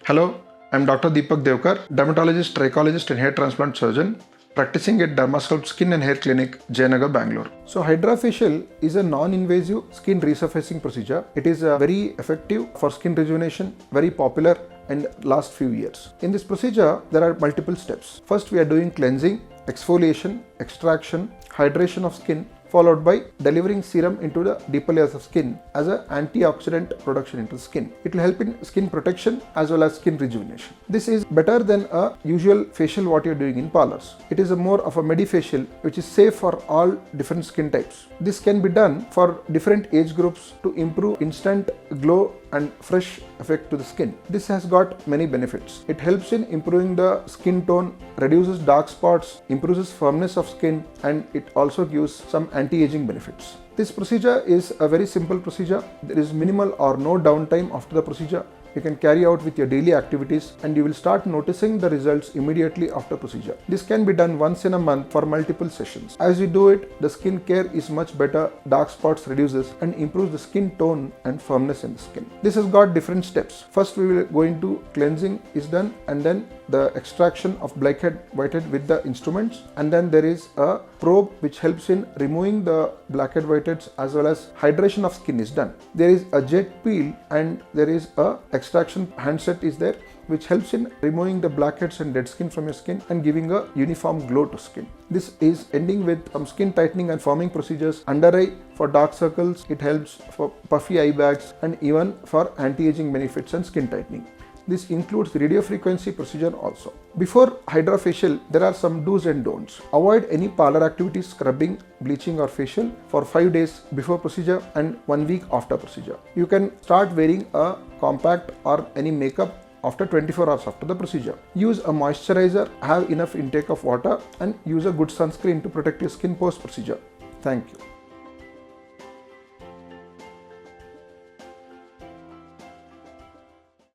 Hello, I'm Dr. Deepak Devakar, dermatologist, trichologist and hair transplant surgeon practicing at Dermasculpt Skin and Hair Clinic, Jayanagar, Bengaluru. So HydraFacial is a non-invasive skin resurfacing procedure. It is very effective for skin rejuvenation, very popular in last few years. In this procedure, there are multiple steps. First, we are doing cleansing, exfoliation, extraction, hydration of skin, followed by delivering serum into the deeper layers of skin as an antioxidant production into the skin. It will help in skin protection as well as skin rejuvenation. This is better than a usual facial what you are doing in parlors. It is a more of a medifacial which is safe for all different skin types. This can be done for different age groups to improve instant glow and fresh effect to the skin. This has got many benefits. It helps in improving the skin tone, reduces dark spots, improves firmness of skin, and it also gives some anti-aging benefits. This procedure is a very simple procedure. There is minimal or no downtime after the procedure. You can carry out with your daily activities and you will start noticing the results immediately after procedure. This can be done once in a month for multiple sessions. As you do it, the skin care is much better, dark spots reduces and improves the skin tone and firmness in the skin. This has got different steps. First we will go into cleansing is done, and then the extraction of blackhead, whitehead with the instruments, and then there is a probe which helps in removing the blackhead, whiteheads as well as hydration of skin is done. There is a jet peel and there is a extraction handset is there which helps in removing the blackheads and dead skin from your skin and giving a uniform glow to skin. This is ending with some skin tightening and firming procedures under eye for dark circles. It helps for puffy eye bags and even for anti-aging benefits and skin tightening. This includes radio frequency procedure also. Before HydraFacial, there are some do's and don'ts. Avoid any parlor activities, scrubbing, bleaching or facial for 5 days before procedure and 1 week after procedure. You can start wearing a compact or any makeup after 24 hours after the procedure. Use a moisturizer, have enough intake of water and use a good sunscreen to protect your skin post procedure. Thank you.